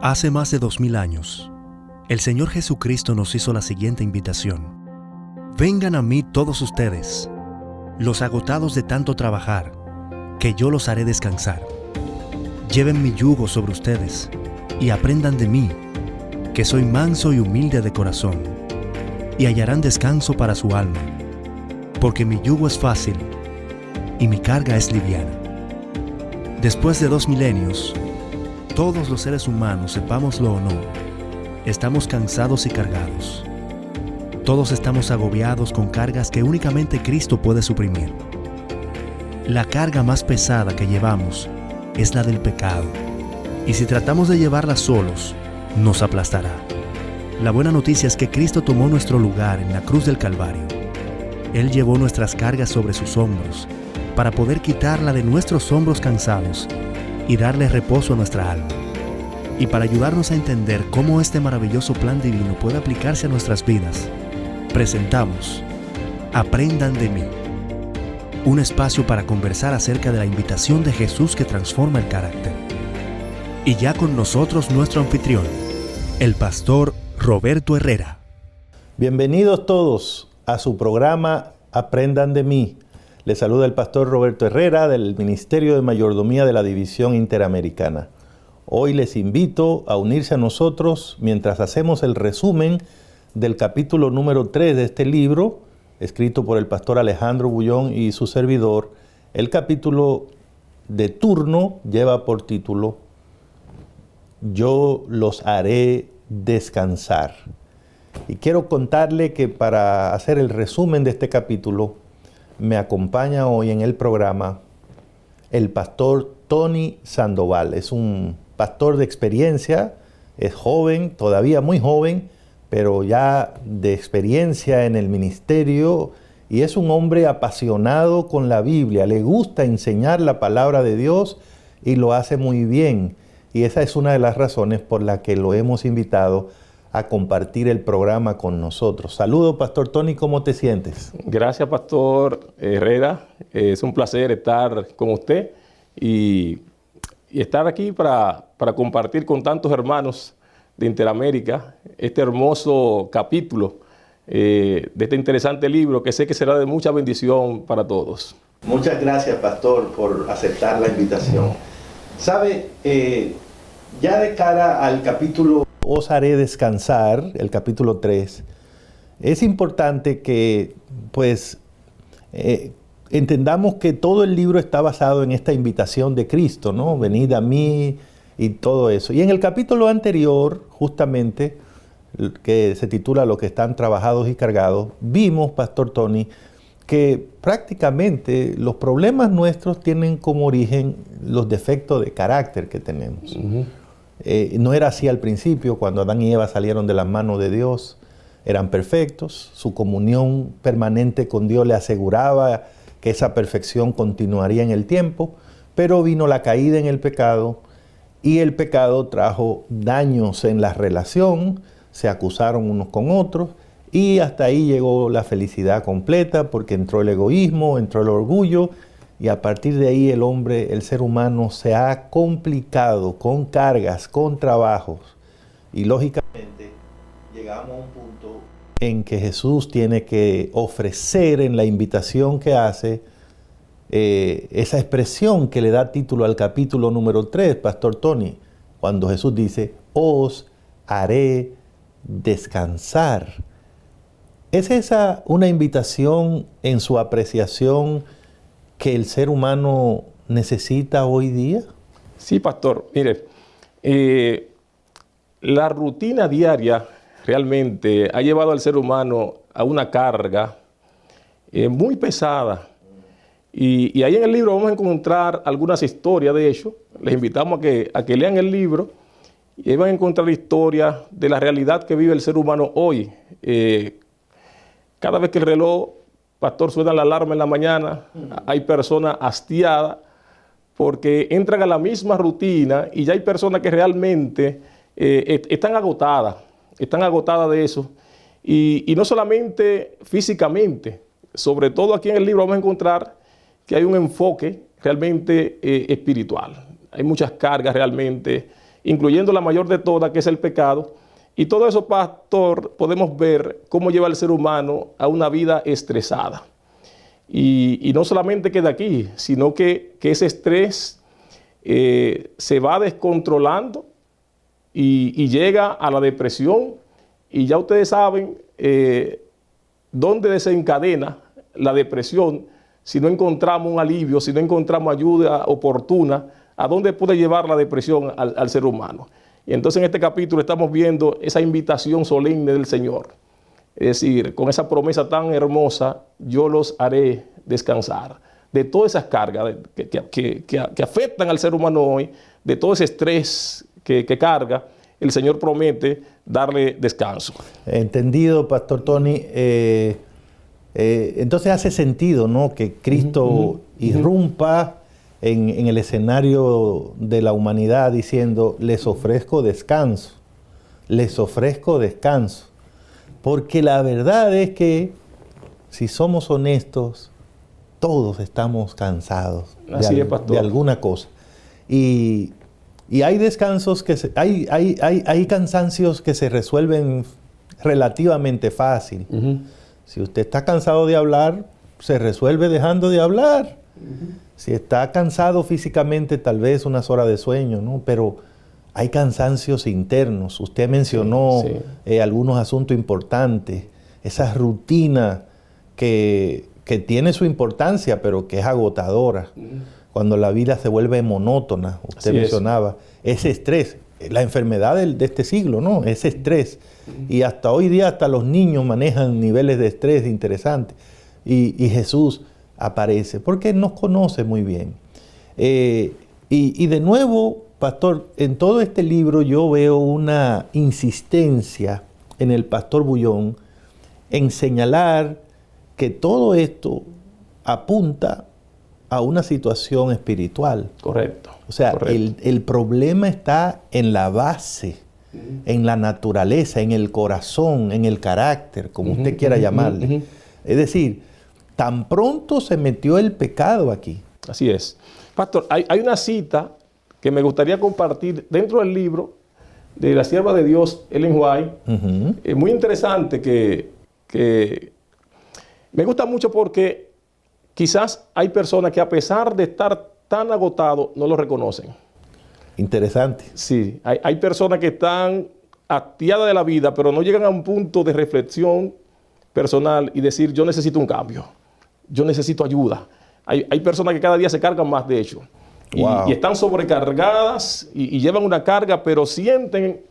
Hace más de 2000 años, el Señor Jesucristo nos hizo la siguiente invitación. Vengan a mí todos ustedes, los agotados de tanto trabajar, que yo los haré descansar. Lleven mi yugo sobre ustedes y aprendan de mí, que soy manso y humilde de corazón, y hallarán descanso para su alma, porque mi yugo es fácil y mi carga es liviana. Después de 2 milenios, todos los seres humanos, sepámoslo o no, estamos cansados y cargados. Todos estamos agobiados con cargas que únicamente Cristo puede suprimir. La carga más pesada que llevamos es la del pecado, y si tratamos de llevarla solos, nos aplastará. La buena noticia es que Cristo tomó nuestro lugar en la cruz del Calvario. Él llevó nuestras cargas sobre sus hombros para poder quitarla de nuestros hombros cansados y darle reposo a nuestra alma. Y para ayudarnos a entender cómo este maravilloso plan divino puede aplicarse a nuestras vidas, presentamos Aprendan de mí, un espacio para conversar acerca de la invitación de Jesús que transforma el carácter. Y ya con nosotros nuestro anfitrión, el pastor Roberto Herrera. Bienvenidos todos a su programa Aprendan de mí. Les saluda el pastor Roberto Herrera del Ministerio de Mayordomía de la División Interamericana. Hoy les invito a unirse a nosotros mientras hacemos el resumen del capítulo número 3 de este libro, escrito por el pastor Alejandro Bullón y su servidor. El capítulo de turno lleva por título Yo los haré descansar. Y quiero contarle que para hacer el resumen de este capítulo, me acompaña hoy en el programa el pastor Tony Sandoval. Es un pastor de experiencia, es joven, todavía muy joven, pero ya de experiencia en el ministerio, y es un hombre apasionado con la Biblia. Le gusta enseñar la palabra de Dios y lo hace muy bien. Y esa es una de las razones por la que lo hemos invitado a compartir el programa con nosotros. Saludos, Pastor Tony, ¿cómo te sientes? Gracias, Pastor Herrera. Es un placer estar con usted y estar aquí para compartir con tantos hermanos de Interamérica este hermoso capítulo de este interesante libro que sé que será de mucha bendición para todos. Muchas gracias, Pastor, por aceptar la invitación. ¿Sabe? Ya de cara al capítulo Os haré descansar, el capítulo 3, es importante que entendamos que todo el libro está basado en esta invitación de Cristo, ¿no? Venid a mí y todo eso. Y en el capítulo anterior, justamente, que se titula Los que están trabajados y cargados, vimos, Pastor Tony, que prácticamente los problemas nuestros tienen como origen los defectos de carácter que tenemos. No era así al principio, cuando Adán y Eva salieron de las manos de Dios, eran perfectos, su comunión permanente con Dios le aseguraba que esa perfección continuaría en el tiempo, pero vino la caída en el pecado y el pecado trajo daños en la relación, se acusaron unos con otros y hasta ahí llegó la felicidad completa porque entró el egoísmo, entró el orgullo. Y a partir de ahí el hombre, el ser humano, se ha complicado con cargas, con trabajos. Y lógicamente llegamos a un punto en que Jesús tiene que ofrecer en la invitación que hace esa expresión que le da título al capítulo número 3, Pastor Tony, cuando Jesús dice, os haré descansar. ¿Es esa una invitación en su apreciación que el ser humano necesita hoy día? Sí, Pastor. Mire, la rutina diaria realmente ha llevado al ser humano a una carga muy pesada. Y ahí en el libro vamos a encontrar algunas historias de hecho. Les invitamos a que lean el libro y ahí van a encontrar historias de la realidad que vive el ser humano hoy. Cada vez que el reloj, Pastor, suena la alarma en la mañana, hay personas hastiadas porque entran a la misma rutina y ya hay personas que realmente están agotadas de eso. Y no solamente físicamente, sobre todo aquí en el libro vamos a encontrar que hay un enfoque realmente espiritual. Hay muchas cargas realmente incluyendo la mayor de todas, que es el pecado. Y todo eso, pastor, podemos ver cómo lleva al ser humano a una vida estresada. Y no solamente queda aquí, sino que ese estrés se va descontrolando y llega a la depresión. Y ya ustedes saben dónde desencadena la depresión si no encontramos un alivio, si no encontramos ayuda oportuna, a dónde puede llevar la depresión al ser humano. Y entonces en este capítulo estamos viendo esa invitación solemne del Señor. Es decir, con esa promesa tan hermosa, yo los haré descansar de todas esas cargas que afectan al ser humano hoy, de todo ese estrés que carga. El Señor promete darle descanso. Entendido, Pastor Tony. Entonces hace sentido, ¿no?, que Cristo irrumpa en el escenario de la humanidad diciendo, les ofrezco descanso, les ofrezco descanso. Porque la verdad es que, si somos honestos, todos estamos cansados de alguna cosa. Y hay descansos hay cansancios que se resuelven relativamente fácil. Si usted está cansado de hablar, se resuelve dejando de hablar. Si está cansado físicamente, tal vez unas horas de sueño, ¿no? Pero hay cansancios internos. Usted mencionó algunos asuntos importantes. Esa rutina que tiene su importancia, pero que es agotadora. Cuando la vida se vuelve monótona, usted mencionaba. Ese estrés, la enfermedad de este siglo, ¿no? Ese estrés. Y hasta hoy día, hasta los niños manejan niveles de estrés interesantes. Y Jesús aparece, porque Él nos conoce muy bien. Y de nuevo, pastor, en todo este libro yo veo una insistencia en el pastor Bullón en señalar que todo esto apunta a una situación espiritual. Correcto. O sea, el problema está en la base, en la naturaleza, en el corazón, en el carácter, como usted quiera llamarle. Es decir, tan pronto se metió el pecado aquí. Así es. Pastor, hay una cita que me gustaría compartir dentro del libro de la sierva de Dios, Ellen White. Muy interesante que me gusta mucho porque quizás hay personas que, a pesar de estar tan agotados, no lo reconocen. Interesante. Sí, hay personas que están hastiadas de la vida, pero no llegan a un punto de reflexión personal y decir, yo necesito un cambio, yo necesito ayuda. Hay personas que cada día se cargan más, de hecho. Y están sobrecargadas y llevan una carga, pero sienten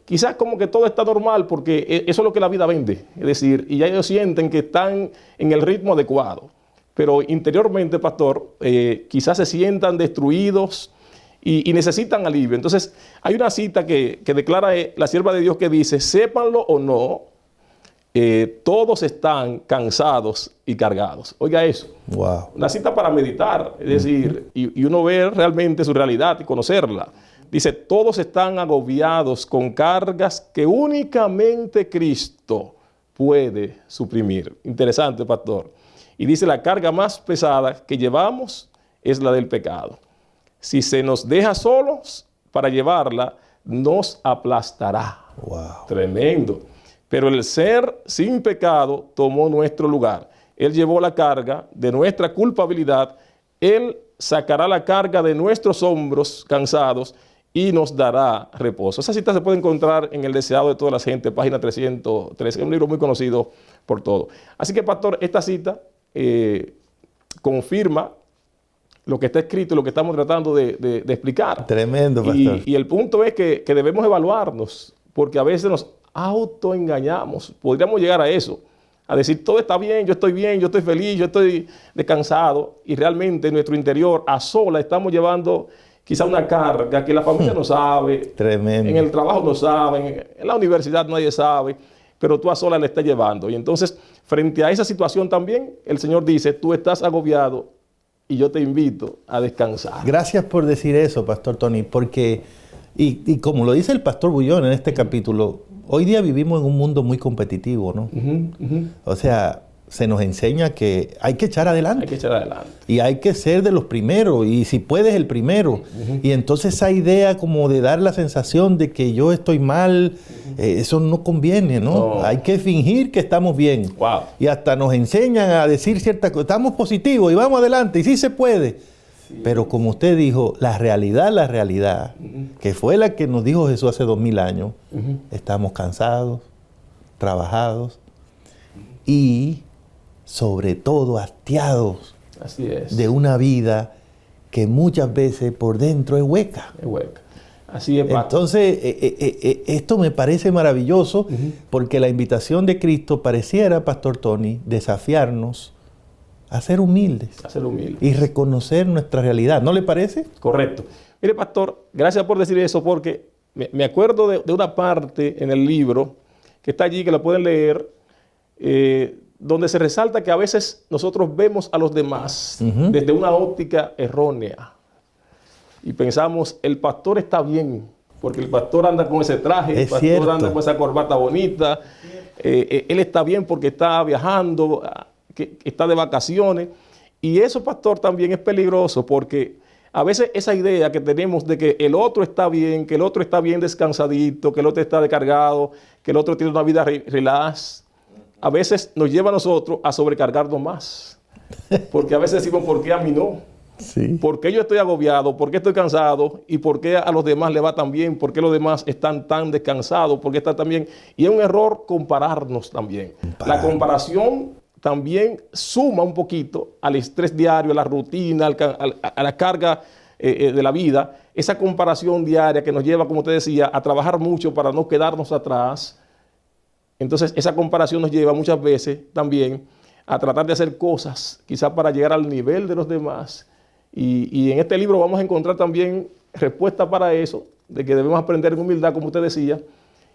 quizás como que todo está normal, porque eso es lo que la vida vende. Es decir, y ya ellos sienten que están en el ritmo adecuado. Pero interiormente, pastor, quizás se sientan destruidos y necesitan alivio. Entonces, hay una cita que declara la sierva de Dios que dice, sépanlo o no, todos están cansados y cargados. Oiga eso. Wow. Una cita para meditar, es decir, y uno ver realmente su realidad y conocerla. Dice, todos están agobiados con cargas que únicamente Cristo puede suprimir. Interesante, pastor. Y dice, la carga más pesada que llevamos es la del pecado. Si se nos deja solos para llevarla, nos aplastará. Wow. Tremendo. Pero el ser sin pecado tomó nuestro lugar. Él llevó la carga de nuestra culpabilidad. Él sacará la carga de nuestros hombros cansados y nos dará reposo. Esa cita se puede encontrar en El deseado de toda la gente, página 313, un libro muy conocido por todos. Así que, pastor, esta cita confirma lo que está escrito y lo que estamos tratando de explicar. Tremendo, pastor. Y el punto es que debemos evaluarnos, porque a veces nos autoengañamos. Podríamos llegar a eso, a decir, todo está bien, yo estoy feliz, yo estoy descansado, y realmente en nuestro interior, a solas, estamos llevando quizá una carga que la familia no sabe, Tremendo. En el trabajo no saben, en la universidad nadie sabe, pero tú a solas le estás llevando. Y entonces, frente a esa situación también, el Señor dice, tú estás agobiado y yo te invito a descansar. Gracias por decir eso, Pastor Tony, porque, y como lo dice el Pastor Bullón en este capítulo, hoy día vivimos en un mundo muy competitivo, ¿no? O sea, se nos enseña que hay que echar adelante. Hay que echar adelante. Y hay que ser de los primeros, y si puedes el primero. Y entonces esa idea como de dar la sensación de que yo estoy mal, eso no conviene, ¿no? Hay que fingir que estamos bien. Wow. Y hasta nos enseñan a decir ciertas cosas, estamos positivos y vamos adelante, y sí se puede. Sí. Pero como usted dijo, la realidad, que fue la que nos dijo Jesús hace 2000 años, estamos cansados, trabajados y sobre todo hastiados. Así es. De una vida que muchas veces por dentro es hueca. Es hueca. Así es. Entonces, esto me parece maravilloso porque la invitación de Cristo pareciera, Pastor Tony, desafiarnos a ser humildes. A ser humildes. Y reconocer nuestra realidad. ¿No le parece? Correcto. Mire, Pastor, gracias por decir eso porque me acuerdo de una parte en el libro que está allí, que la pueden leer, donde se resalta que a veces nosotros vemos a los demás desde una óptica errónea y pensamos, el pastor está bien, porque el pastor anda con ese traje, el pastor anda con esa corbata bonita, él está bien porque está viajando, que está de vacaciones, y eso, pastor, también es peligroso, porque a veces esa idea que tenemos de que el otro está bien, que el otro está bien descansadito, que el otro está descargado, que el otro tiene una vida relax, a veces nos lleva a nosotros a sobrecargarnos más. Porque a veces decimos, ¿por qué a mí no? Sí. ¿Por qué yo estoy agobiado? ¿Por qué estoy cansado? ¿Y por qué a los demás le va tan bien? ¿Por qué los demás están tan descansados? ¿Por qué están tan bien? Y es un error compararnos también. La comparación también suma un poquito al estrés diario, a la rutina, a la carga de la vida. Esa comparación diaria que nos lleva, como usted decía, a trabajar mucho para no quedarnos atrás. Entonces, esa comparación nos lleva muchas veces también a tratar de hacer cosas, quizás para llegar al nivel de los demás. Y en este libro vamos a encontrar también respuesta para eso, de que debemos aprender en humildad, como usted decía,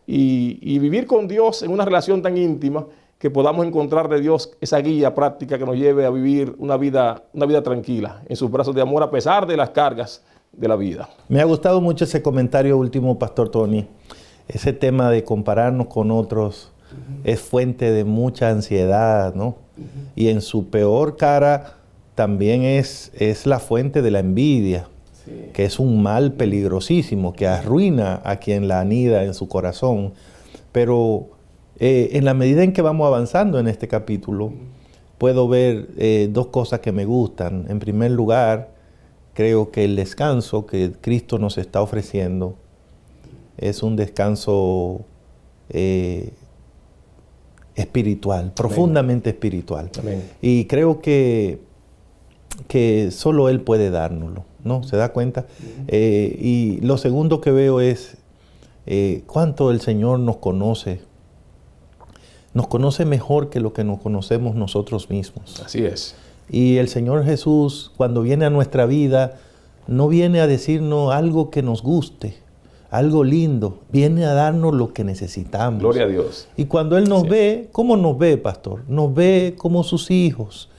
y vivir con Dios en una relación tan íntima que podamos encontrar de Dios esa guía práctica que nos lleve a vivir una vida tranquila, en sus brazos de amor, a pesar de las cargas de la vida. Me ha gustado mucho ese comentario último, Pastor Tony. Ese tema de compararnos con otros es fuente de mucha ansiedad, ¿no? Y en su peor cara también es la fuente de la envidia, que es un mal peligrosísimo, que arruina a quien la anida en su corazón. Pero en la medida en que vamos avanzando en este capítulo, puedo ver dos cosas que me gustan. En primer lugar, creo que el descanso que Cristo nos está ofreciendo es un descanso espiritual, profundamente espiritual. Amén. Y creo que solo Él puede dárnoslo, ¿no? ¿Se da cuenta? Y lo segundo que veo es cuánto el Señor nos conoce. Nos conoce mejor que lo que nos conocemos nosotros mismos. Así es. Y el Señor Jesús, cuando viene a nuestra vida, no viene a decirnos algo que nos guste, algo lindo, viene a darnos lo que necesitamos. Gloria a Dios. Y cuando Él nos ve, ¿cómo nos ve, pastor? Nos ve como sus hijos.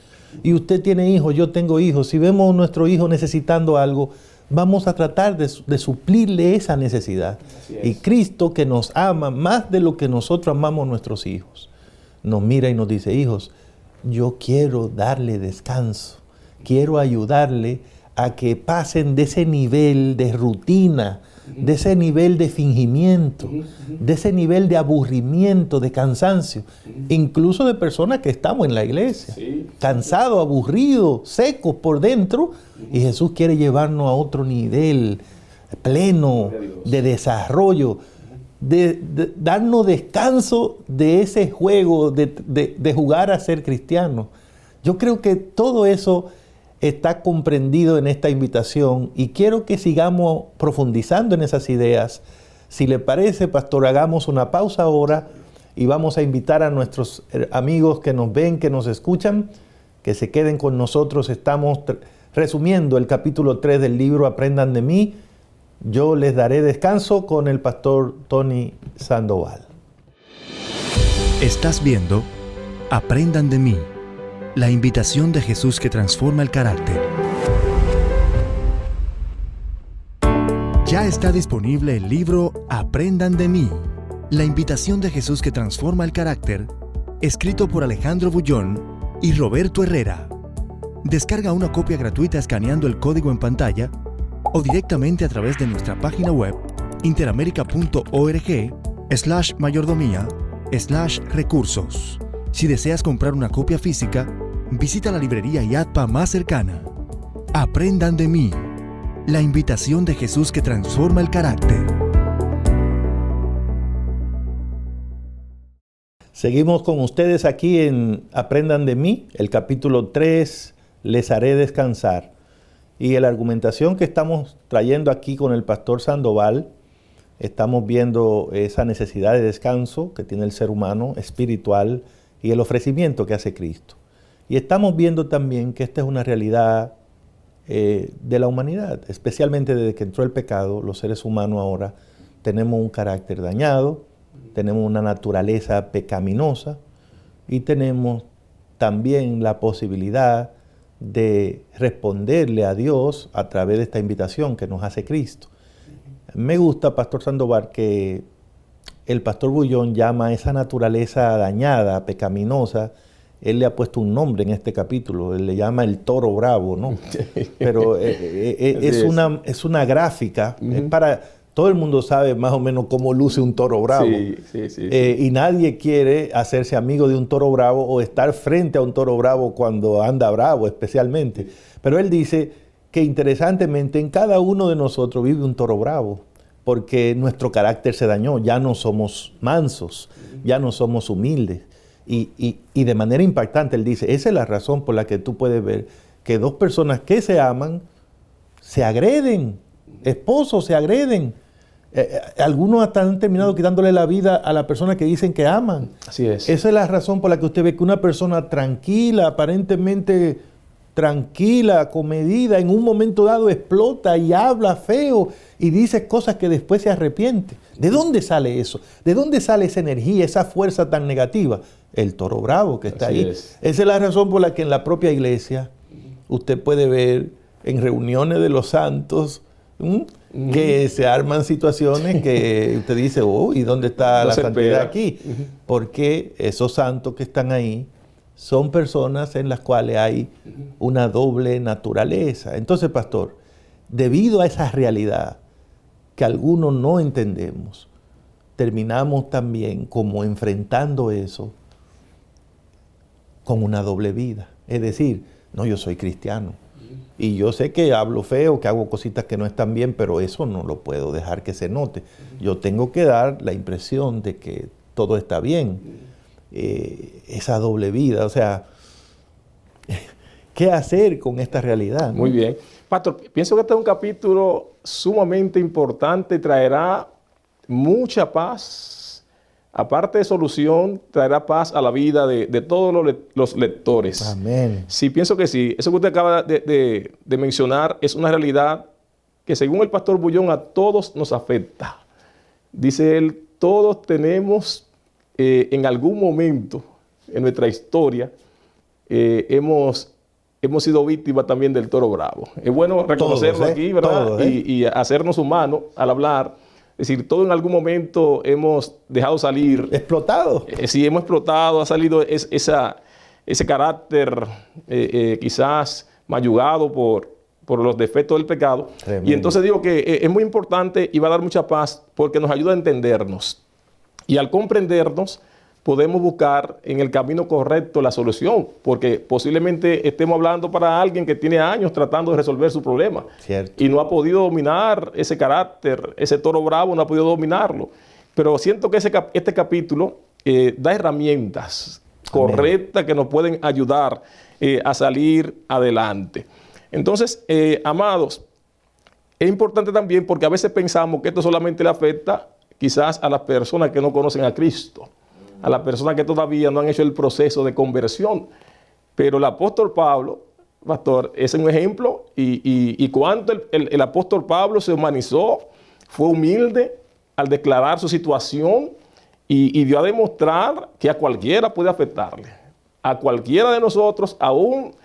Y usted tiene hijos, yo tengo hijos. Si vemos a nuestro hijo necesitando algo, vamos a tratar de suplirle esa necesidad. Y Cristo, que nos ama más de lo que nosotros amamos a nuestros hijos, nos mira y nos dice, hijos, yo quiero darle descanso, quiero ayudarle a que pasen de ese nivel de rutina, de ese nivel de fingimiento, de ese nivel de aburrimiento, de cansancio, incluso de personas que estamos en la iglesia, cansados, aburridos, secos por dentro, y Jesús quiere llevarnos a otro nivel pleno de desarrollo, de darnos descanso de ese juego, de jugar a ser cristiano. Yo creo que todo eso está comprendido en esta invitación y quiero que sigamos profundizando en esas ideas. Si le parece, pastor, hagamos una pausa ahora y vamos a invitar a nuestros amigos que nos ven, que nos escuchan, que se queden con nosotros. Estamos resumiendo el capítulo 3 del libro Aprendan de mí. Yo les daré descanso con el pastor Tony Sandoval. Estás viendo Aprendan de mí, la invitación de Jesús que transforma el carácter. Ya está disponible el libro Aprendan de mí, la invitación de Jesús que transforma el carácter, escrito por Alejandro Bullón y Roberto Herrera. Descarga una copia gratuita escaneando el código en pantalla o directamente a través de nuestra página web interamerica.org/mayordomía/recursos. Si deseas comprar una copia física, visita la librería IATPA más cercana. Aprendan de mí, la invitación de Jesús que transforma el carácter. Seguimos con ustedes aquí en Aprendan de mí, el capítulo 3, Les haré descansar. Y la argumentación que estamos trayendo aquí con el pastor Sandoval, estamos viendo esa necesidad de descanso que tiene el ser humano espiritual y el ofrecimiento que hace Cristo. Y estamos viendo también que esta es una realidad de la humanidad, especialmente desde que entró el pecado. Los seres humanos ahora tenemos un carácter dañado, tenemos una naturaleza pecaminosa y tenemos también la posibilidad de responderle a Dios a través de esta invitación que nos hace Cristo. Me gusta, Pastor Sandoval, que el Pastor Bullón llama a esa naturaleza dañada, pecaminosa, él le ha puesto un nombre en este capítulo, él le llama el toro bravo, ¿no? Pero es una gráfica, es para... Todo el mundo sabe más o menos cómo luce un toro bravo. Sí. Y nadie quiere hacerse amigo de un toro bravo o estar frente a un toro bravo cuando anda bravo, especialmente. Pero él dice que interesantemente en cada uno de nosotros vive un toro bravo, porque nuestro carácter se dañó, ya no somos mansos, ya no somos humildes. Y de manera impactante él dice, esa es la razón por la que tú puedes ver que dos personas que se aman se agreden, esposos se agreden. Algunos hasta han terminado quitándole la vida a la persona que dicen que aman. Así es. Esa es la razón por la que usted ve que una persona tranquila, aparentemente tranquila, comedida, en un momento dado explota y habla feo y dice cosas que después se arrepiente. ¿De dónde sale eso? ¿De dónde sale esa energía, esa fuerza tan negativa? El toro bravo que está ahí. Esa es la razón por la que en la propia iglesia usted puede ver en reuniones de los santos que se arman situaciones que usted dice, ¿y dónde está la santidad aquí? Porque esos santos que están ahí son personas en las cuales hay una doble naturaleza. Entonces, pastor, debido a esa realidad que algunos no entendemos, terminamos también como enfrentando eso con una doble vida. Es decir, no, yo soy cristiano. Y yo sé que hablo feo, que hago cositas que no están bien, pero eso no lo puedo dejar que se note. Yo tengo que dar la impresión de que todo está bien. Esa doble vida, o sea, ¿qué hacer con esta realidad? Muy bien. Pastor, pienso que este es un capítulo sumamente importante y traerá mucha paz. Aparte de solución, traerá paz a la vida de todos los lectores. Amén. Sí, pienso que sí. Eso que usted acaba de mencionar es una realidad que, según el pastor Bullón, a todos nos afecta. Dice él, todos tenemos en algún momento en nuestra historia, hemos sido víctimas también del toro bravo. Es bueno reconocerlo todos, aquí, ¿verdad? Todos, y hacernos humanos al hablar. Es decir, todos en algún momento hemos dejado salir. Explotado. Sí, hemos explotado, ha salido ese carácter quizás mayugado por los defectos del pecado. Tremendo. Y entonces digo que es muy importante y va a dar mucha paz porque nos ayuda a entendernos. Y al comprendernos, podemos buscar en el camino correcto la solución, porque posiblemente estemos hablando para alguien que tiene años tratando de resolver su problema. Cierto. Y no ha podido dominar ese carácter, ese toro bravo no ha podido dominarlo. Pero siento que este capítulo da herramientas correctas que nos pueden ayudar a salir adelante. Entonces, amados, es importante también porque a veces pensamos que esto solamente le afecta quizás a las personas que no conocen a Cristo, a las personas que todavía no han hecho el proceso de conversión. Pero el apóstol Pablo, pastor, es un ejemplo y cuánto el apóstol Pablo se humanizó, fue humilde al declarar su situación y dio a demostrar que a cualquiera puede afectarle. A cualquiera de nosotros, aún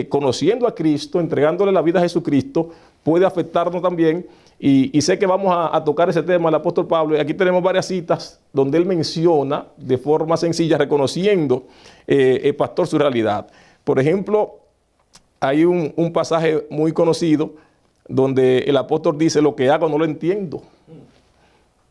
conociendo a Cristo, entregándole la vida a Jesucristo, puede afectarnos también. Y sé que vamos a tocar ese tema del apóstol Pablo. Y aquí tenemos varias citas donde él menciona de forma sencilla, reconociendo el pastor su realidad. Por ejemplo, hay un pasaje muy conocido donde el apóstol dice: lo que hago no lo entiendo,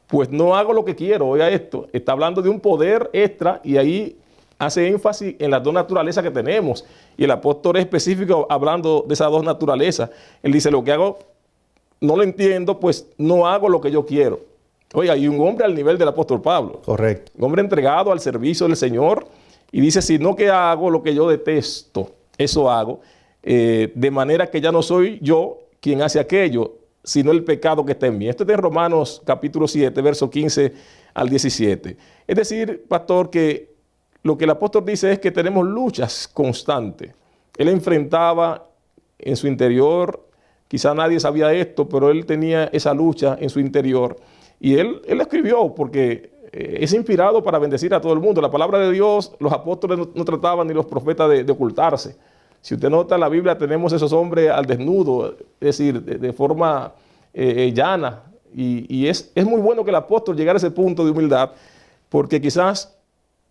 pues no hago lo que quiero. Oiga esto, está hablando de un poder extra y ahí hace énfasis en las dos naturalezas que tenemos. Y el apóstol es específico hablando de esas dos naturalezas. Él dice: lo que hago no lo entiendo, pues no hago lo que yo quiero. Oiga, y un hombre al nivel del apóstol Pablo. Correcto. Un hombre entregado al servicio del Señor. Y dice: sino que hago lo que yo detesto, eso hago. De manera que ya no soy yo quien hace aquello, sino el pecado que está en mí. Esto está en Romanos capítulo 7, versos 15 al 17. Es decir, pastor, que lo que el apóstol dice es que tenemos luchas constantes. Él enfrentaba en su interior, quizá nadie sabía esto, pero él tenía esa lucha en su interior. Y él escribió porque es inspirado para bendecir a todo el mundo. La palabra de Dios, los apóstoles no trataban, ni los profetas, de ocultarse. Si usted nota en la Biblia, tenemos esos hombres al desnudo, es decir, de forma llana. Y es muy bueno que el apóstol llegara a ese punto de humildad, porque quizás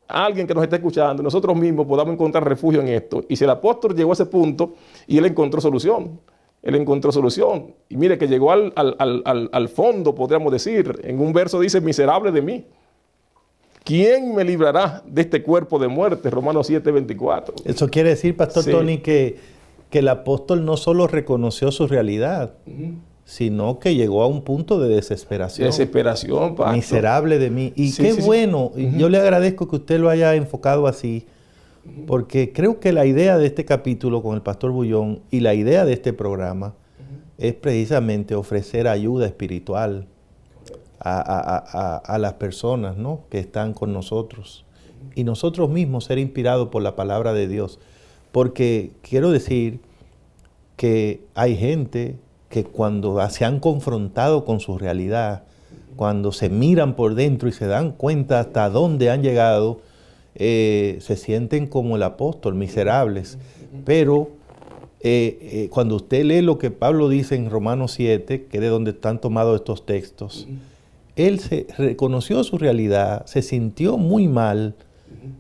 alguien que nos está escuchando, nosotros mismos podamos encontrar refugio en esto. Y si el apóstol llegó a ese punto y él encontró solución, Y mire que llegó al fondo, podríamos decir. En un verso dice: miserable de mí, ¿quién me librará de este cuerpo de muerte? Romanos 7:24. Eso quiere decir, Pastor Tony, que el apóstol no solo reconoció su realidad, sino que llegó a un punto de desesperación. Desesperación, pastor. Miserable de mí. Y qué bueno. Y yo le agradezco que usted lo haya enfocado así, porque creo que la idea de este capítulo con el pastor Bullón y la idea de este programa es precisamente ofrecer ayuda espiritual a las personas, ¿no?, que están con nosotros, y nosotros mismos ser inspirados por la palabra de Dios. Porque quiero decir que hay gente que cuando se han confrontado con su realidad, cuando se miran por dentro y se dan cuenta hasta dónde han llegado, se sienten como el apóstol, miserables. Pero cuando usted lee lo que Pablo dice en Romanos 7, que es de donde están tomados estos textos, él se reconoció su realidad, se sintió muy mal,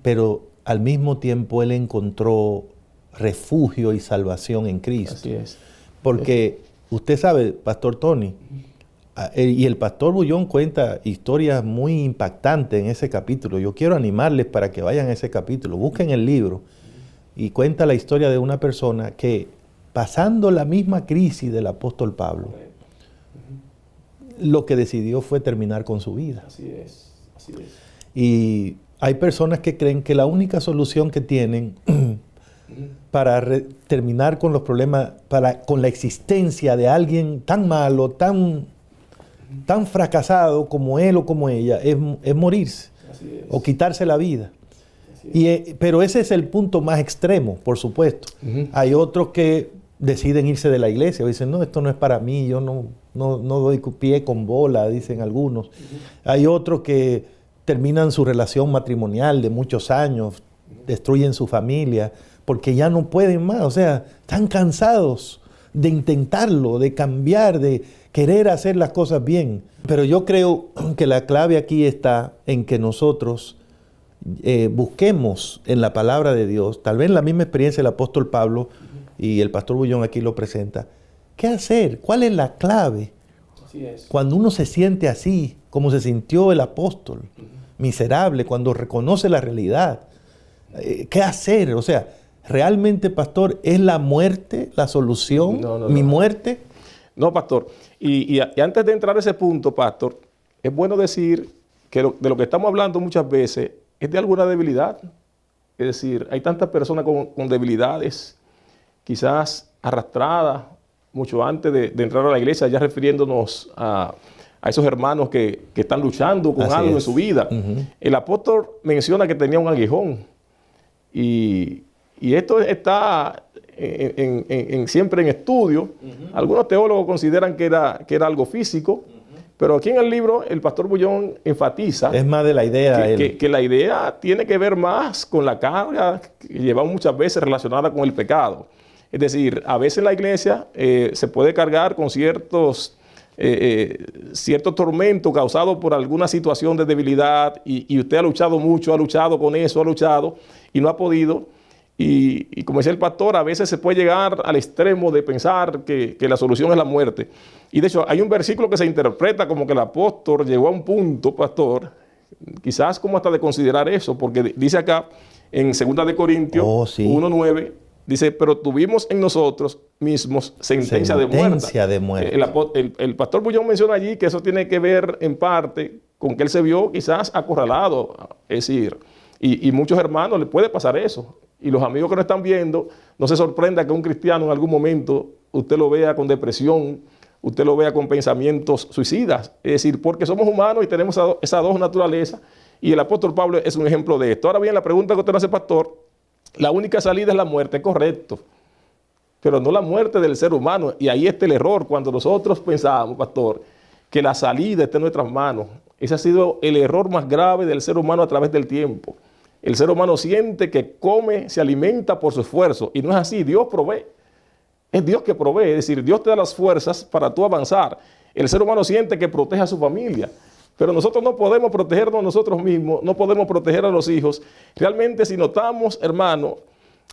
pero al mismo tiempo él encontró refugio y salvación en Cristo. Así es. Porque usted sabe, Pastor Tony, y el pastor Bullón cuenta historias muy impactantes en ese capítulo. Yo quiero animarles para que vayan a ese capítulo, busquen el libro, y cuenta la historia de una persona que, pasando la misma crisis del apóstol Pablo, lo que decidió fue terminar con su vida. Así es, así es. Y hay personas que creen que la única solución que tienen para terminar con los problemas, con la existencia de alguien tan malo, tan fracasado como él o como ella, es morirse o quitarse la vida. Pero ese es el punto más extremo, por supuesto. Hay otros que deciden irse de la iglesia o dicen: no, esto no es para mí, yo no doy pie con bola, dicen algunos. Hay otros que terminan su relación matrimonial de muchos años, destruyen su familia, porque ya no pueden más, o sea, están cansados de intentarlo, de cambiar, de querer hacer las cosas bien. Pero yo creo que la clave aquí está en que nosotros busquemos en la palabra de Dios, tal vez la misma experiencia del apóstol Pablo, y el pastor Bullón aquí lo presenta. ¿Qué hacer? ¿Cuál es la clave? Así es. Cuando uno se siente así, como se sintió el apóstol, miserable, cuando reconoce la realidad. ¿Qué hacer? O sea, ¿realmente, pastor, es la muerte la solución? ¿Mi muerte? No, pastor. Y antes de entrar a ese punto, pastor, es bueno decir que de lo que estamos hablando muchas veces es de alguna debilidad. Es decir, hay tantas personas con debilidades, quizás arrastradas mucho antes de entrar a la iglesia, ya refiriéndonos a esos hermanos que están luchando con algo en su vida. El apóstol menciona que tenía un aguijón. Y esto está siempre en estudio. Algunos teólogos consideran que era algo físico, pero aquí en el libro el pastor Bullón enfatiza es más de la idea que la idea tiene que ver más con la carga que llevamos muchas veces relacionada con el pecado. Es decir, a veces la iglesia se puede cargar con ciertos cierto tormento causado por alguna situación de debilidad y usted ha luchado mucho, ha luchado con eso, ha luchado y no ha podido. Y como decía el pastor, a veces se puede llegar al extremo de pensar que la solución es la muerte. Y de hecho hay un versículo que se interpreta como que el apóstol llegó a un punto, pastor, quizás como hasta de considerar eso, porque dice acá en 2 de Corintios 1:9, dice, pero tuvimos en nosotros mismos sentencia de muerte. El pastor Bullón menciona allí que eso tiene que ver en parte con que él se vio quizás acorralado, es decir, y muchos hermanos le puede pasar eso. Y los amigos que nos están viendo, no se sorprenda que un cristiano en algún momento usted lo vea con depresión, usted lo vea con pensamientos suicidas. Es decir, porque somos humanos y tenemos esas dos naturalezas. Y el apóstol Pablo es un ejemplo de esto. Ahora bien, la pregunta que usted me hace, pastor, la única salida es la muerte, correcto. Pero no la muerte del ser humano. Y ahí está el error. Cuando nosotros pensamos, pastor, que la salida está en nuestras manos. Ese ha sido el error más grave del ser humano a través del tiempo. El ser humano siente que come, se alimenta por su esfuerzo. Y no es así, Dios provee. Es Dios que provee, es decir, Dios te da las fuerzas para tú avanzar. El ser humano siente que protege a su familia. Pero nosotros no podemos protegernos nosotros mismos, no podemos proteger a los hijos. Realmente, si notamos, hermano,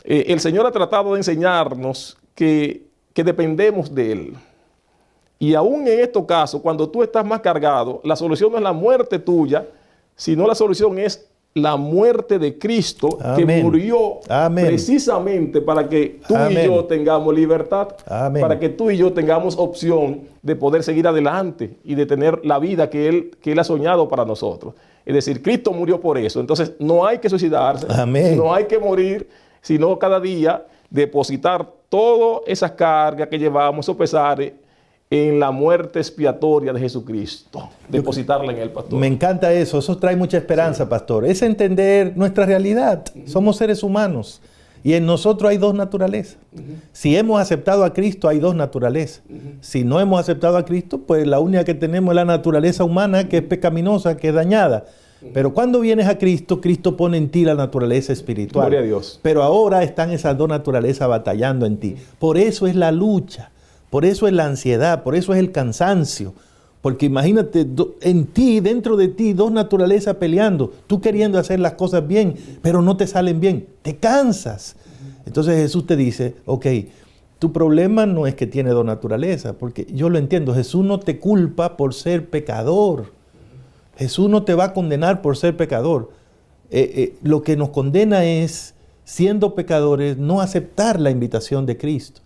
el Señor ha tratado de enseñarnos que dependemos de Él. Y aún en estos casos, cuando tú estás más cargado, la solución no es la muerte tuya, sino la solución es la muerte de Cristo. Amén. Que murió. Amén. Precisamente para que tú Amén. Y yo tengamos libertad, Amén. Para que tú y yo tengamos opción de poder seguir adelante y de tener la vida que Él ha soñado para nosotros. Es decir, Cristo murió por eso. Entonces no hay que suicidarse, Amén. No hay que morir, sino cada día depositar todas esas cargas que llevamos, esos pesares, en la muerte expiatoria de Jesucristo, depositarla en Él, pastor. Me encanta eso trae mucha esperanza, sí. Pastor. Es entender nuestra realidad. Somos seres humanos y en nosotros hay dos naturalezas. Si hemos aceptado a Cristo, hay dos naturalezas. Si no hemos aceptado a Cristo, pues la única que tenemos es la naturaleza humana, que es pecaminosa, que es dañada. Pero cuando vienes a Cristo, Cristo pone en ti la naturaleza espiritual. Gloria a Dios. Pero ahora están esas dos naturalezas batallando en ti. Por eso es la lucha. Por eso es la ansiedad, por eso es el cansancio. Porque imagínate, en ti, dentro de ti, dos naturalezas peleando. Tú queriendo hacer las cosas bien, pero no te salen bien. Te cansas. Entonces Jesús te dice, ok, tu problema no es que tiene dos naturalezas. Porque yo lo entiendo, Jesús no te culpa por ser pecador. Jesús no te va a condenar por ser pecador. Lo que nos condena es, siendo pecadores, no aceptar la invitación de Cristo.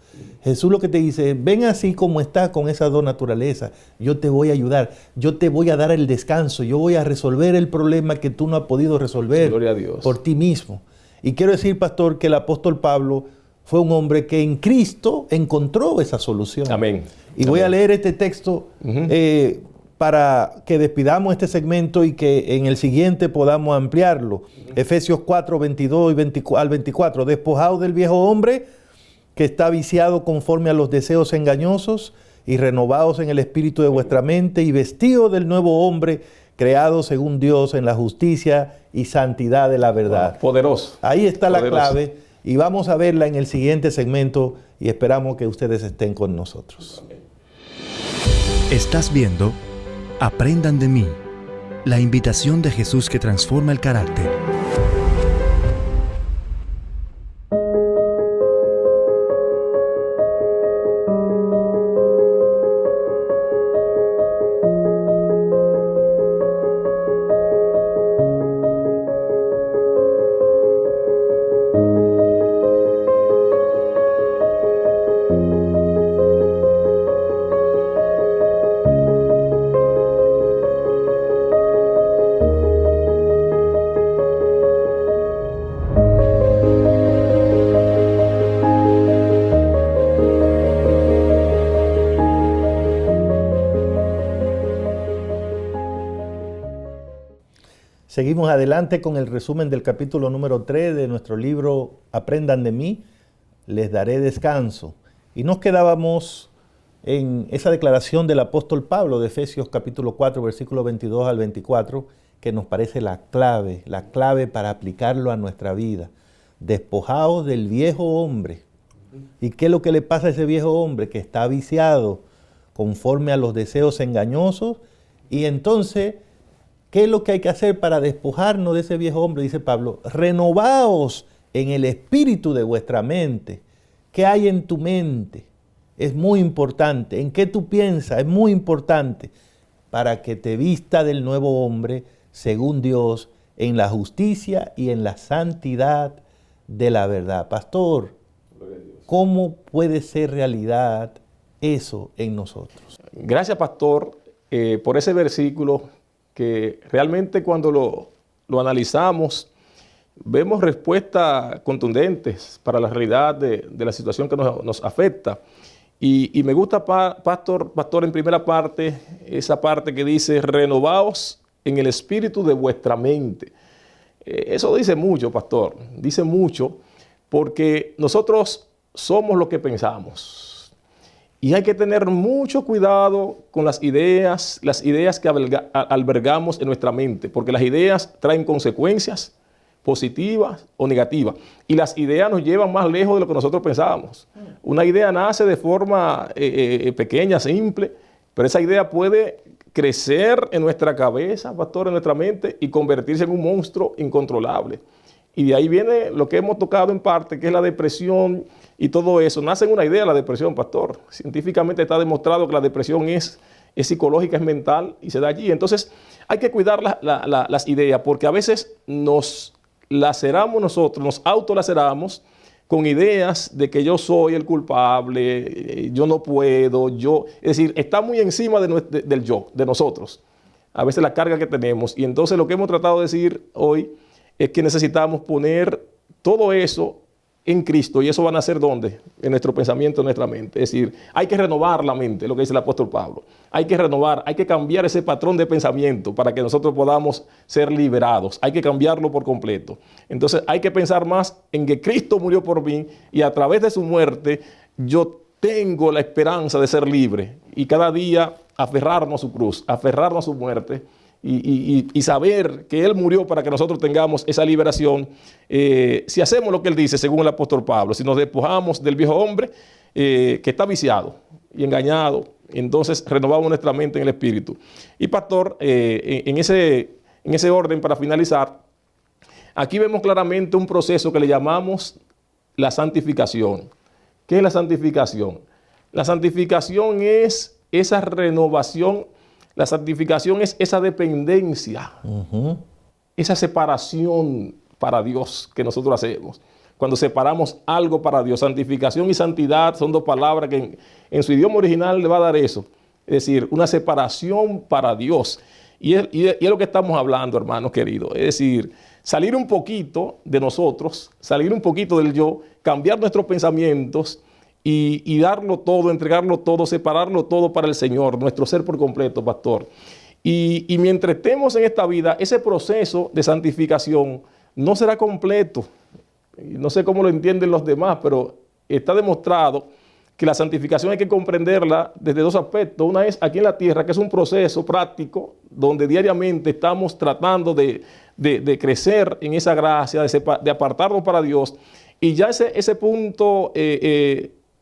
Jesús lo que te dice, ven así como estás con esas dos naturalezas, yo te voy a ayudar, yo te voy a dar el descanso, yo voy a resolver el problema que tú no has podido resolver por ti mismo. Y quiero decir, pastor, que el apóstol Pablo fue un hombre que en Cristo encontró esa solución. Amén. Y voy a leer este texto para que despidamos este segmento y que en el siguiente podamos ampliarlo. Efesios 4, 22 al 24, despojados del viejo hombre, que está viciado conforme a los deseos engañosos, y renovados en el espíritu de vuestra mente, y vestidos del nuevo hombre, creado según Dios en la justicia y santidad de la verdad. Poderoso. Ahí está la clave, y vamos a verla en el siguiente segmento, y esperamos que ustedes estén con nosotros. Estás viendo Aprendan de mí, la invitación de Jesús que transforma el carácter. Seguimos adelante con el resumen del capítulo número 3 de nuestro libro Aprendan de mí, les daré descanso. Y nos quedábamos en esa declaración del apóstol Pablo de Efesios capítulo 4, versículo 22 al 24, que nos parece la clave para aplicarlo a nuestra vida. Despojados del viejo hombre. ¿Y qué es lo que le pasa a ese viejo hombre? Que está viciado conforme a los deseos engañosos. Y entonces, ¿qué es lo que hay que hacer para despojarnos de ese viejo hombre? Dice Pablo, renovaos en el espíritu de vuestra mente. ¿Qué hay en tu mente? Es muy importante. ¿En qué tú piensas? Es muy importante. Para que te vista del nuevo hombre, según Dios, en la justicia y en la santidad de la verdad. Pastor, ¿cómo puede ser realidad eso en nosotros? Gracias, pastor, por ese versículo que realmente cuando lo analizamos, vemos respuestas contundentes para la realidad de la situación que nos afecta. Y me gusta, pastor, en primera parte, esa parte que dice, renovaos en el espíritu de vuestra mente. Eso dice mucho, pastor, dice mucho, porque nosotros somos lo que pensamos. Y hay que tener mucho cuidado con las ideas que albergamos en nuestra mente, porque las ideas traen consecuencias positivas o negativas. Y las ideas nos llevan más lejos de lo que nosotros pensábamos. Una idea nace de forma pequeña, simple, pero esa idea puede crecer en nuestra cabeza, pastor, en nuestra mente, y convertirse en un monstruo incontrolable. Y de ahí viene lo que hemos tocado en parte, que es la depresión y todo eso. Nace en una idea la depresión, pastor. Científicamente está demostrado que la depresión es psicológica, es mental y se da allí. Entonces hay que cuidar las ideas, porque a veces nos laceramos nosotros, nos autolaceramos con ideas de que yo soy el culpable, yo no puedo, es decir, está muy encima del yo, de nosotros, a veces la carga que tenemos. Y entonces lo que hemos tratado de decir hoy es que necesitamos poner todo eso en Cristo, y eso van a ser ¿dónde? En nuestro pensamiento, en nuestra mente. Es decir, hay que renovar la mente, lo que dice el apóstol Pablo. Hay que renovar, hay que cambiar ese patrón de pensamiento para que nosotros podamos ser liberados. Hay que cambiarlo por completo. Entonces hay que pensar más en que Cristo murió por mí y a través de su muerte yo tengo la esperanza de ser libre. Y cada día aferrarnos a su cruz, aferrarnos a su muerte. Y saber que Él murió para que nosotros tengamos esa liberación. Si hacemos lo que Él dice, según el apóstol Pablo, si nos despojamos del viejo hombre que está viciado y engañado, entonces renovamos nuestra mente en el espíritu. Y pastor, en ese orden, para finalizar, aquí vemos claramente un proceso que le llamamos la santificación. ¿Qué es la santificación? La santificación es esa renovación. La santificación es esa dependencia, esa separación para Dios que nosotros hacemos. Cuando separamos algo para Dios, santificación y santidad son dos palabras que en su idioma original le va a dar eso. Es decir, una separación para Dios. Y es lo que estamos hablando, hermanos queridos. Es decir, salir un poquito de nosotros, salir un poquito del yo, cambiar nuestros pensamientos, y darlo todo, entregarlo todo, separarlo todo para el Señor, nuestro ser por completo, pastor. Y mientras estemos en esta vida, ese proceso de santificación no será completo. No sé cómo lo entienden los demás, pero está demostrado que la santificación hay que comprenderla desde dos aspectos. Una es aquí en la tierra, que es un proceso práctico, donde diariamente estamos tratando de crecer en esa gracia, de apartarnos para Dios. Y ya ese punto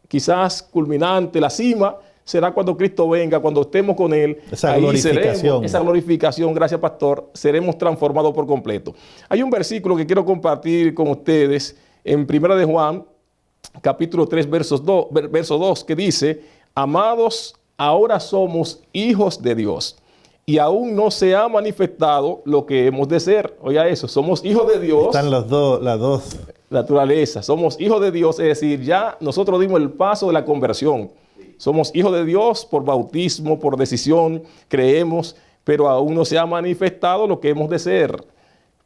quizás culminante, la cima, será cuando Cristo venga, cuando estemos con Él. Esa glorificación. Esa glorificación, gracias pastor, seremos transformados por completo. Hay un versículo que quiero compartir con ustedes en 1 de Juan, capítulo 3, verso 2, que dice, amados, ahora somos hijos de Dios y aún no se ha manifestado lo que hemos de ser. Oiga eso, somos hijos de Dios. Están las dos. Naturaleza, somos hijos de Dios, es decir, ya nosotros dimos el paso de la conversión. Somos hijos de Dios por bautismo, por decisión, creemos, pero aún no se ha manifestado lo que hemos de ser.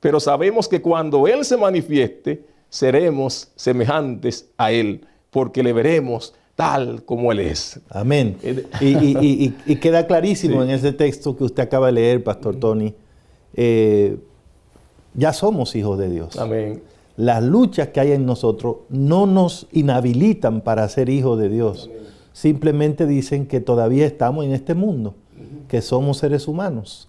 Pero sabemos que cuando Él se manifieste, seremos semejantes a Él, porque le veremos tal como Él es. Amén. Y queda clarísimo en ese texto que usted acaba de leer, Pastor Tony. Ya somos hijos de Dios. Amén. Las luchas que hay en nosotros no nos inhabilitan para ser hijos de Dios. Amén. Simplemente dicen que todavía estamos en este mundo, que somos seres humanos.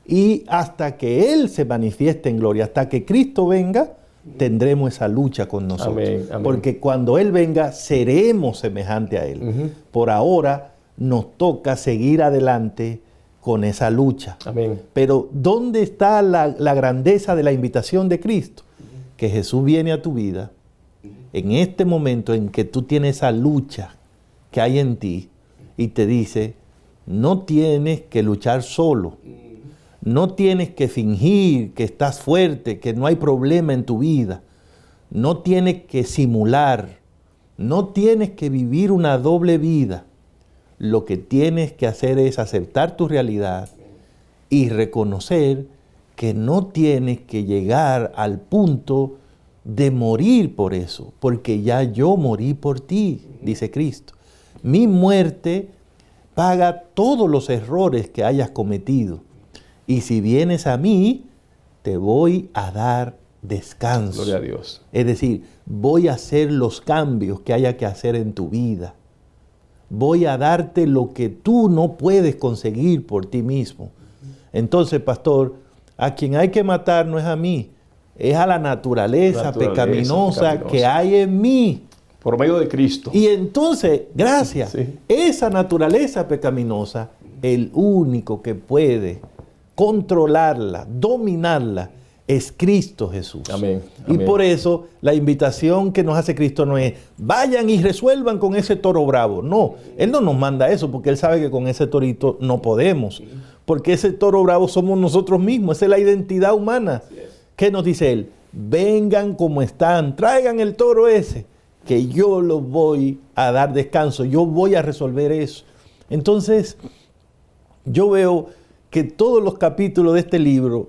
Y hasta que Él se manifieste en gloria, hasta que Cristo venga, tendremos esa lucha con nosotros. Amén, amén. Porque cuando Él venga, seremos semejantes a Él. Por ahora, nos toca seguir adelante con esa lucha. Amén. Pero ¿dónde está la grandeza de la invitación de Cristo? Que Jesús viene a tu vida en este momento en que tú tienes esa lucha que hay en ti y te dice, no tienes que luchar solo, no tienes que fingir que estás fuerte, que no hay problema en tu vida, no tienes que simular, no tienes que vivir una doble vida. Lo que tienes que hacer es aceptar tu realidad y reconocer que no tienes que llegar al punto de morir por eso, porque ya yo morí por ti, dice Cristo. Mi muerte paga todos los errores que hayas cometido. Y si vienes a mí, te voy a dar descanso. Gloria a Dios. Es decir, voy a hacer los cambios que haya que hacer en tu vida. Voy a darte lo que tú no puedes conseguir por ti mismo. Entonces, pastor, a quien hay que matar no es a mí, es a la naturaleza pecaminosa que hay en mí. Por medio de Cristo. Y entonces, gracias, Sí. esa naturaleza pecaminosa, el único que puede controlarla, dominarla, es Cristo Jesús. Amén. Y Amén. por eso la invitación que nos hace Cristo no es vayan y resuelvan con ese toro bravo. No, Él no nos manda eso porque Él sabe que con ese torito no podemos. Porque ese toro bravo somos nosotros mismos, esa es la identidad humana. ¿Qué nos dice Él? Vengan como están, traigan el toro ese, que yo los voy a dar descanso, yo voy a resolver eso. Entonces, yo veo que todos los capítulos de este libro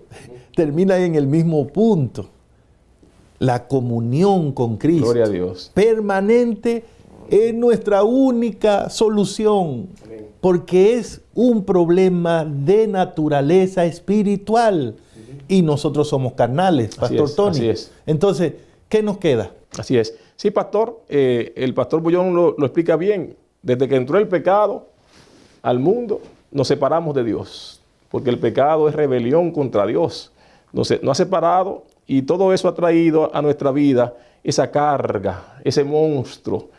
terminan en el mismo punto. La comunión con Cristo. Gloria a Dios. Permanente es nuestra única solución. Amén. Porque es un problema de naturaleza espiritual. Y nosotros somos carnales, Pastor Tony. Así es. Entonces, ¿qué nos queda? Así es. Sí, pastor, el pastor Bullón lo explica bien. Desde que entró el pecado al mundo, nos separamos de Dios. Porque el pecado es rebelión contra Dios. Nos ha separado y todo eso ha traído a nuestra vida esa carga, ese monstruo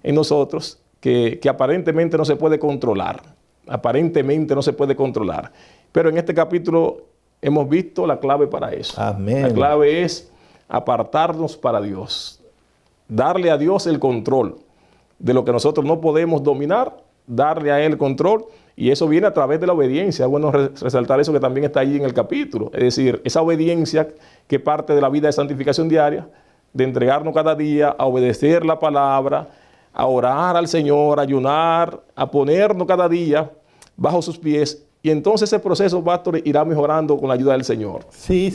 en nosotros que aparentemente no se puede controlar. Aparentemente no se puede controlar. Pero en este capítulo hemos visto la clave para eso. Amén. La clave es apartarnos para Dios. Darle a Dios el control de lo que nosotros no podemos dominar, darle a Él el control. Y eso viene a través de la obediencia. Es bueno resaltar eso que también está ahí en el capítulo. Es decir, esa obediencia que parte de la vida de santificación diaria, de entregarnos cada día, a obedecer la palabra, a orar al Señor, a ayunar, a ponernos cada día bajo sus pies. Y entonces ese proceso, pastor, irá mejorando con la ayuda del Señor. Sí.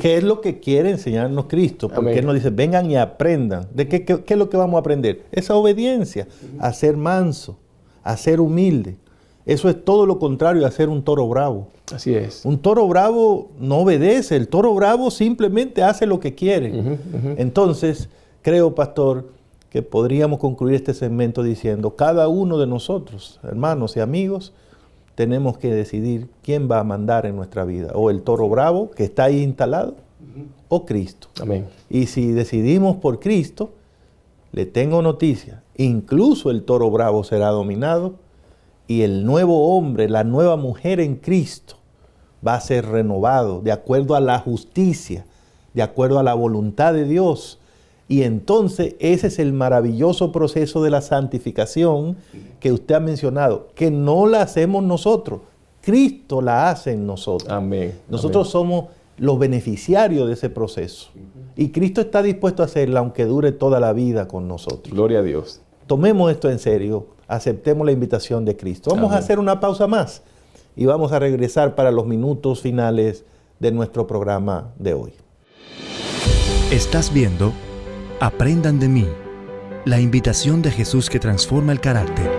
¿Qué es lo que quiere enseñarnos Cristo? Porque Amén. Él nos dice, vengan y aprendan. ¿De qué es lo que vamos a aprender? Esa obediencia, a ser manso, a ser humilde. Eso es todo lo contrario a ser un toro bravo. Así es. Un toro bravo no obedece, el toro bravo simplemente hace lo que quiere. Entonces, creo, pastor, que podríamos concluir este segmento diciendo, cada uno de nosotros, hermanos y amigos, tenemos que decidir quién va a mandar en nuestra vida. O el toro bravo que está ahí instalado, o Cristo. Amén. Y si decidimos por Cristo, le tengo noticia, incluso el toro bravo será dominado y el nuevo hombre, la nueva mujer en Cristo va a ser renovado de acuerdo a la justicia, de acuerdo a la voluntad de Dios. Y entonces ese es el maravilloso proceso de la santificación que usted ha mencionado, que no la hacemos nosotros, Cristo la hace en nosotros. Amén. Nosotros somos los beneficiarios de ese proceso. Y Cristo está dispuesto a hacerla aunque dure toda la vida con nosotros. Gloria a Dios. Tomemos esto en serio, aceptemos la invitación de Cristo. Vamos Amén. a hacer una pausa más y vamos a regresar para los minutos finales de nuestro programa de hoy. Estás viendo Aprendan de mí, la invitación de Jesús que transforma el carácter.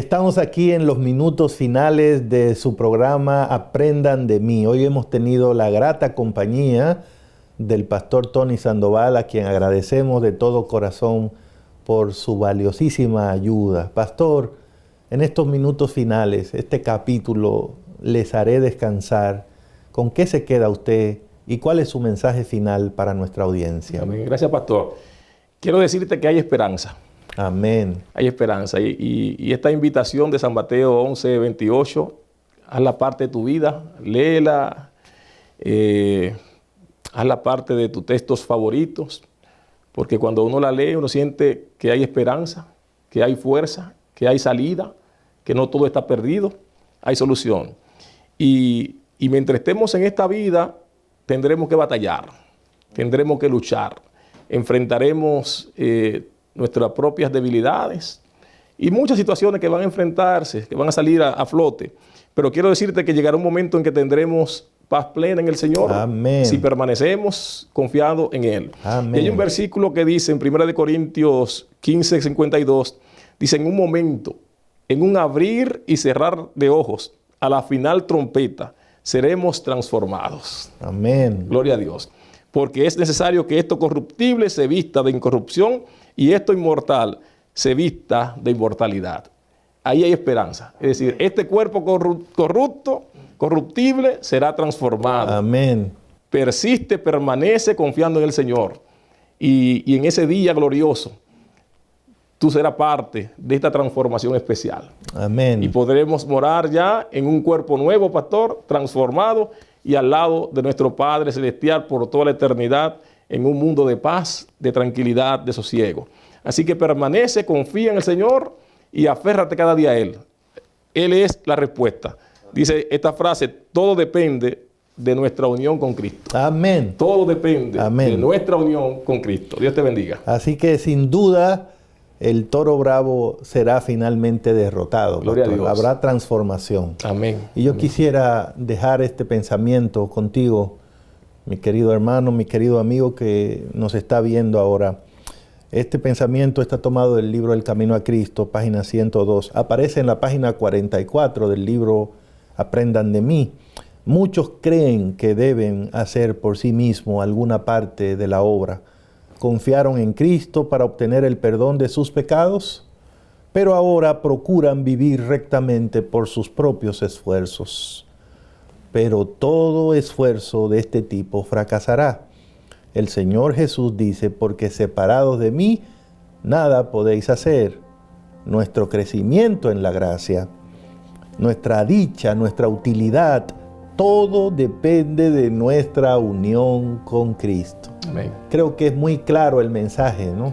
Estamos aquí en los minutos finales de su programa Aprendan de mí. Hoy hemos tenido la grata compañía del pastor Tony Sandoval, a quien agradecemos de todo corazón por su valiosísima ayuda. Pastor, en estos minutos finales, este capítulo, les haré descansar. ¿Con qué se queda usted y cuál es su mensaje final para nuestra audiencia? Amén. Gracias, pastor. Quiero decirte que hay esperanza. Amén. Hay esperanza. Y esta invitación de San Mateo 11:28, hazla parte de tu vida, léela, hazla parte de tus textos favoritos, porque cuando uno la lee, uno siente que hay esperanza, que hay fuerza, que hay salida, que no todo está perdido, hay solución. Y mientras estemos en esta vida, tendremos que batallar, tendremos que luchar, enfrentaremos nuestras propias debilidades y muchas situaciones que van a enfrentarse, que van a salir a flote. Pero quiero decirte que llegará un momento en que tendremos paz plena en el Señor. Amén. Si permanecemos confiados en Él. Amén. Y hay un versículo que dice en 1 Corintios 15:52, dice: en un momento, en un abrir y cerrar de ojos, a la final trompeta, seremos transformados. Amén. Gloria a Dios. Porque es necesario que esto corruptible se vista de incorrupción y esto inmortal se vista de inmortalidad. Ahí hay esperanza. Es decir, este cuerpo corruptible será transformado. Amén. Persiste, permanece confiando en el Señor. Y en ese día glorioso, tú serás parte de esta transformación especial. Amén. Y podremos morar ya en un cuerpo nuevo, pastor, transformado y al lado de nuestro Padre Celestial por toda la eternidad, en un mundo de paz, de tranquilidad, de sosiego. Así que permanece, confía en el Señor y aférrate cada día a Él. Él es la respuesta. Dice esta frase: todo depende de nuestra unión con Cristo. Amén. Todo depende Amén. de nuestra unión con Cristo. Dios te bendiga. Así que sin duda el toro bravo será finalmente derrotado. Gloria a Dios. Habrá transformación. Amén. Y yo Amén. quisiera dejar este pensamiento contigo, mi querido hermano, mi querido amigo que nos está viendo ahora. Este pensamiento está tomado del libro El Camino a Cristo, página 102. Aparece en la página 44 del libro Aprendan de mí. Muchos creen que deben hacer por sí mismos alguna parte de la obra. Confiaron en Cristo para obtener el perdón de sus pecados, pero ahora procuran vivir rectamente por sus propios esfuerzos. Pero todo esfuerzo de este tipo fracasará. El Señor Jesús dice: porque separados de mí, nada podéis hacer. Nuestro crecimiento en la gracia, nuestra dicha, nuestra utilidad, todo depende de nuestra unión con Cristo. Amén. Creo que es muy claro el mensaje, ¿no?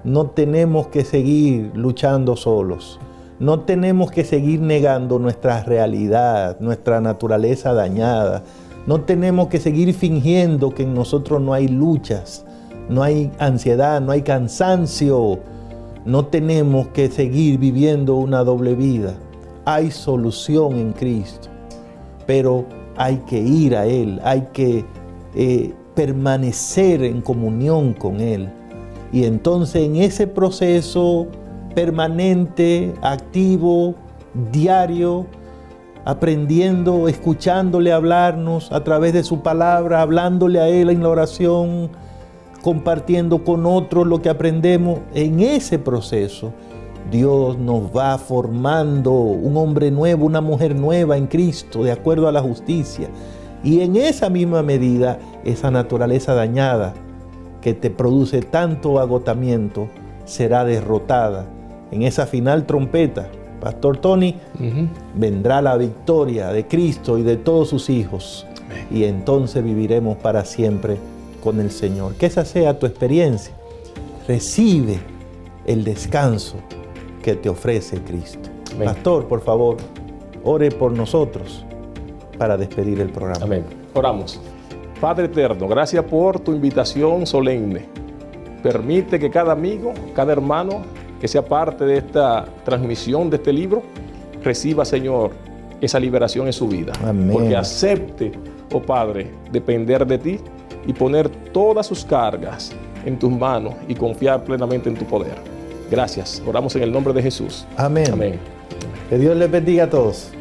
No tenemos que seguir luchando solos. No tenemos que seguir negando nuestra realidad, nuestra naturaleza dañada. No tenemos que seguir fingiendo que en nosotros no hay luchas, no hay ansiedad, no hay cansancio. No tenemos que seguir viviendo una doble vida. Hay solución en Cristo, pero hay que ir a Él, hay que permanecer en comunión con Él. Y entonces en ese proceso permanente, activo, diario, aprendiendo, escuchándole hablarnos a través de su palabra, hablándole a Él en la oración, compartiendo con otros lo que aprendemos, en ese proceso Dios nos va formando un hombre nuevo, una mujer nueva en Cristo, de acuerdo a la justicia. Y en esa misma medida, esa naturaleza dañada que te produce tanto agotamiento será derrotada. En esa final trompeta, Pastor Tony, vendrá la victoria de Cristo y de todos sus hijos. Amén. Y entonces viviremos para siempre con el Señor. Que esa sea tu experiencia. Recibe el descanso que te ofrece Cristo. Amén. Pastor, por favor, ore por nosotros para despedir el programa. Amén. Oramos. Padre eterno, gracias por tu invitación solemne. Permite que cada amigo, cada hermano que sea parte de esta transmisión de este libro, reciba, Señor, esa liberación en su vida. Amén. Porque acepte, oh Padre, depender de ti y poner todas sus cargas en tus manos y confiar plenamente en tu poder. Gracias. Oramos en el nombre de Jesús. Amén. Amén. Que Dios les bendiga a todos.